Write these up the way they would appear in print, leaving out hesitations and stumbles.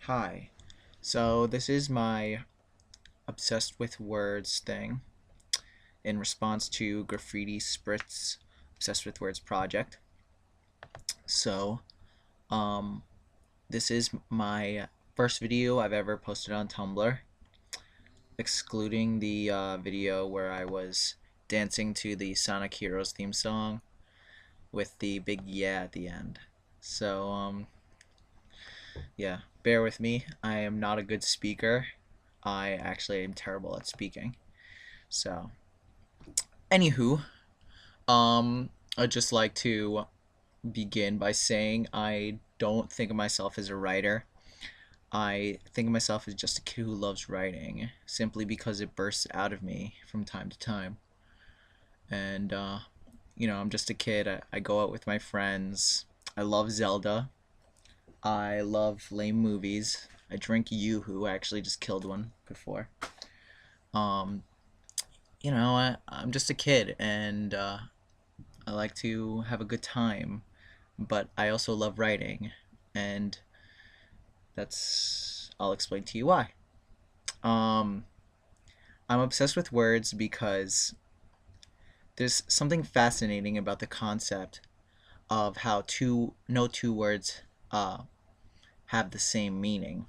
Hi. So this is my obsessed with words thing in response to Graffiti Spritz obsessed with words project. So, um this is my first video I've ever posted on Tumblr, excluding the video where I was dancing to the Sonic Heroes theme song with the big yeah at the end. So, yeah, bear with me. I am not a good speaker. I actually am terrible at speaking. So, anywho, I'd just like to begin by saying I don't think of myself as a writer. I think of myself as just a kid who loves writing, simply because it bursts out of me from time to time. And, I'm just a kid. I go out with my friends. I love Zelda. I love lame movies. I drink Yoo-hoo. I actually just killed one before. Um, I'm just a kid, and I like to have a good time, but I also love writing, and I'll explain to you why. Um, I'm obsessed with words because there's something fascinating about the concept of how no two words uh, have the same meaning.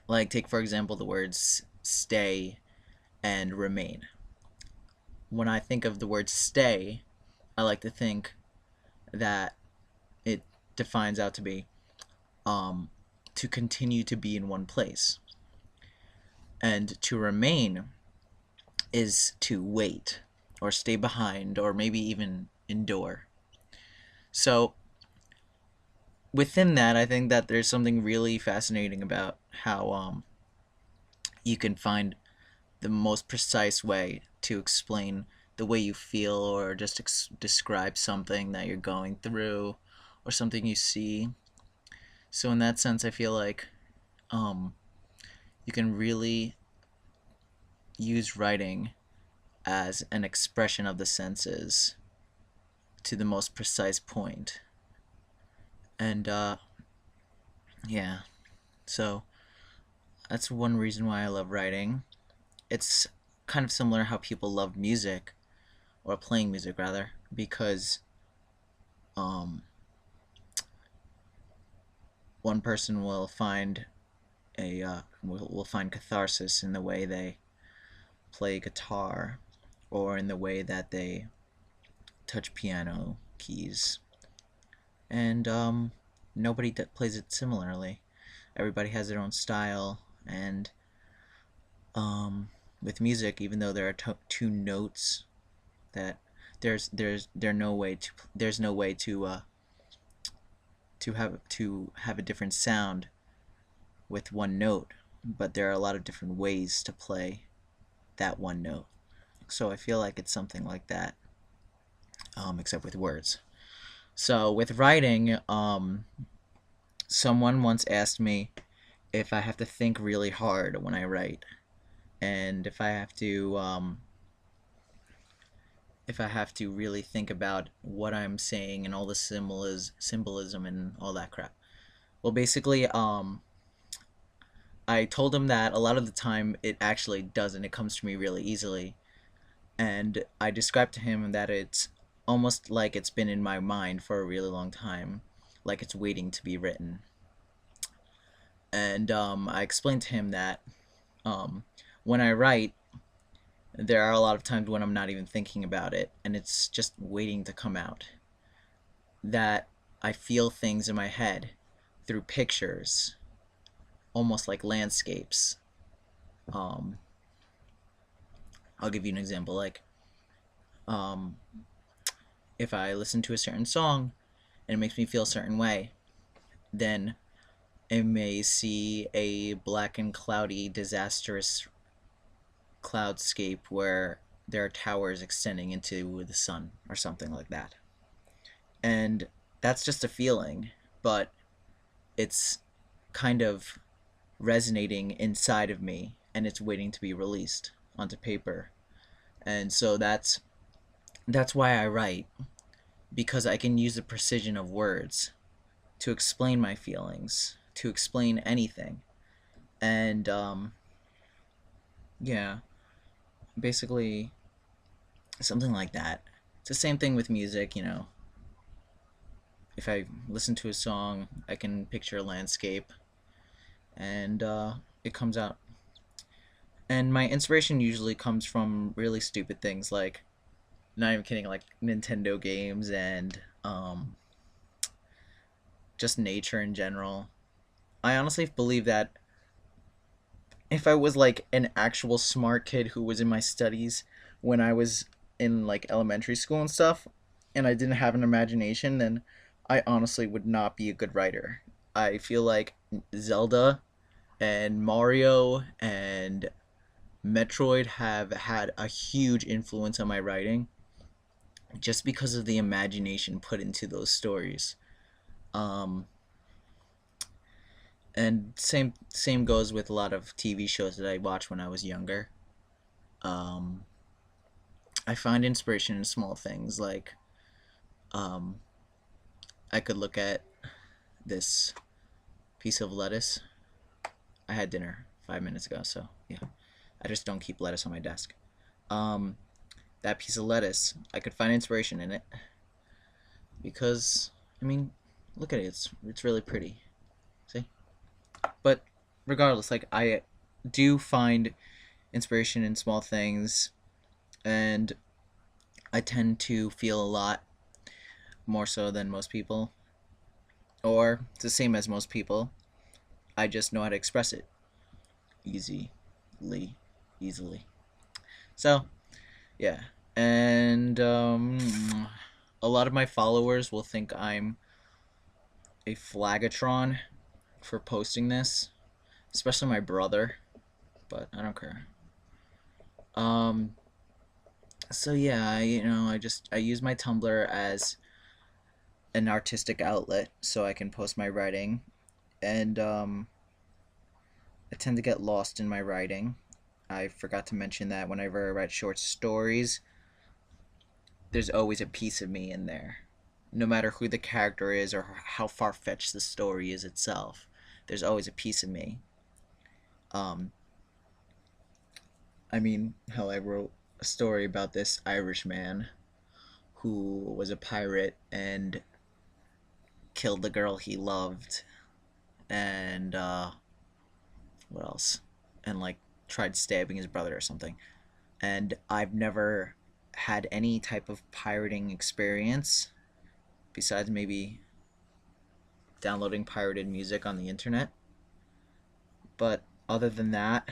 Like, take for example the words stay and remain. When I think of the word stay, I like to think that it defines out to be um, to continue to be in one place. And to remain is to wait, or stay behind, or maybe even endure. So, within that, I think that there's something really fascinating about how you can find the most precise way to explain the way you feel, or just describe something that you're going through, or something you see. So, in that sense, I feel like um, you can really use writing as an expression of the senses to the most precise point. And yeah, so that's one reason why I love writing. It's kind of similar how people love music, or playing music rather, because um, one person will find will find catharsis in the way they play guitar, or in the way that they touch piano keys, and nobody plays it similarly. Everybody has their own style, and with music, even though there are two notes, that there's no way to have a different sound with one note, but there are a lot of different ways to play that one note. So I feel like it's something like that, except with words. So with writing, someone once asked me if I have to think really hard when I write, and if I have to really think about what I'm saying and all the symbolism and all that crap. Well, basically, I told him that a lot of the time it actually doesn't. It comes to me really easily, and I described to him that it's almost like it's been in my mind for a really long time, like it's waiting to be written. And I explained to him that um, when I write, there are a lot of times when I'm not even thinking about it, and it's just waiting to come out. That I feel things in my head through pictures, almost like landscapes. Um, I'll give you an example. Like, um, if I listen to a certain song and it makes me feel a certain way, then I may see a black and cloudy, disastrous cloudscape where there are towers extending into the sun, or something like that. And that's just a feeling, but it's kind of resonating inside of me, and it's waiting to be released onto paper. And so that's why I write, because I can use the precision of words to explain my feelings to explain anything. And yeah, basically something like that. It's the same thing with music, you know. If I listen to a song, I can picture a landscape, and it comes out. And my inspiration usually comes from really stupid things, like, not even kidding, like Nintendo games and just nature in general. I honestly believe that if I was like an actual smart kid who was in my studies when I was in like elementary school and stuff, and I didn't have an imagination, then I honestly would not be a good writer. I feel like Zelda and Mario and Metroid have had a huge influence on my writing just because of the imagination put into those stories. Um, and same goes with a lot of TV shows that I watched when I was younger. Um, I find inspiration in small things like um, I could look at this piece of lettuce. I had dinner 5 minutes ago, so yeah, I just don't keep lettuce on my desk. Um, that piece of lettuce, I could find inspiration in it because I mean, look at it. It's really pretty. See, but regardless, like I do find inspiration in small things, and I tend to feel a lot more so than most people, or it's the same as most people. I just know how to express it easily, easily. So yeah, and a lot of my followers will think I'm a flagatron for posting this, especially my brother, but I don't care. Um, so yeah, I use my Tumblr as an artistic outlet so I can post my writing, and I tend to get lost in my writing. I forgot to mention that whenever I write short stories, there's always a piece of me in there. No matter who the character is or how far fetched the story is itself, there's always a piece of me. Um, I mean, how I wrote a story about this Irish man who was a pirate and killed the girl he loved, and what else? And like tried stabbing his brother or something. And I've never had any type of pirating experience besides maybe downloading pirated music on the internet. But other than that,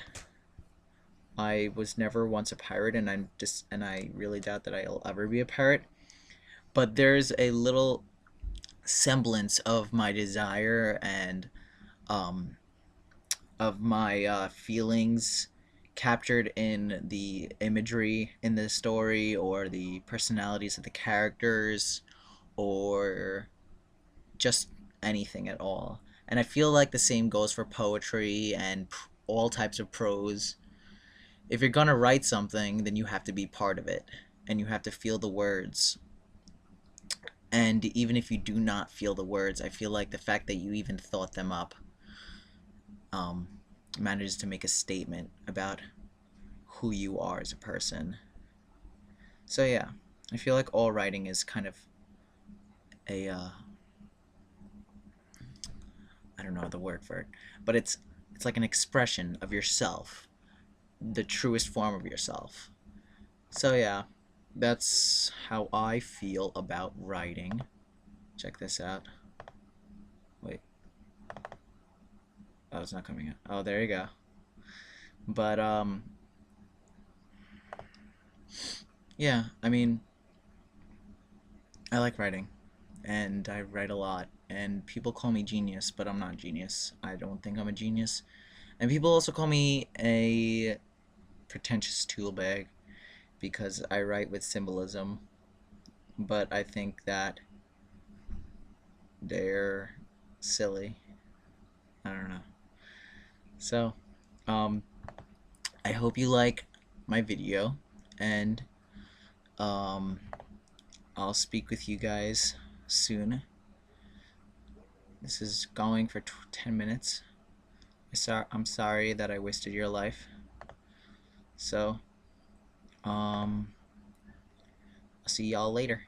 I was never once a pirate, and I really doubt that I'll ever be a pirate. But there's a little semblance of my desire and um, of my feelings captured in the imagery in the story or the personalities of the characters or just anything at all. And I feel like the same goes for poetry and all types of prose. If you're gonna write something, then you have to be part of it and you have to feel the words. And even if you do not feel the words, I feel like the fact that you even thought them up um, manages to make a statement about who you are as a person. So yeah, I feel like all writing is kind of a I don't know the word for it, but it's like an expression of yourself, the truest form of yourself. So yeah, that's how I feel about writing. Check this out. Wait, oh, it's not coming out. Oh, there you go. But yeah, I mean, I like writing, and I write a lot. And people call me genius, but I'm not genius. I don't think I'm a genius. And people also call me a pretentious tool bag because I write with symbolism. But I think that they're silly. I don't know. So, um, I hope you like my video, and um, I'll speak with you guys soon. This is going for 10 minutes. I'm sorry that I wasted your life. So, I'll see y'all later.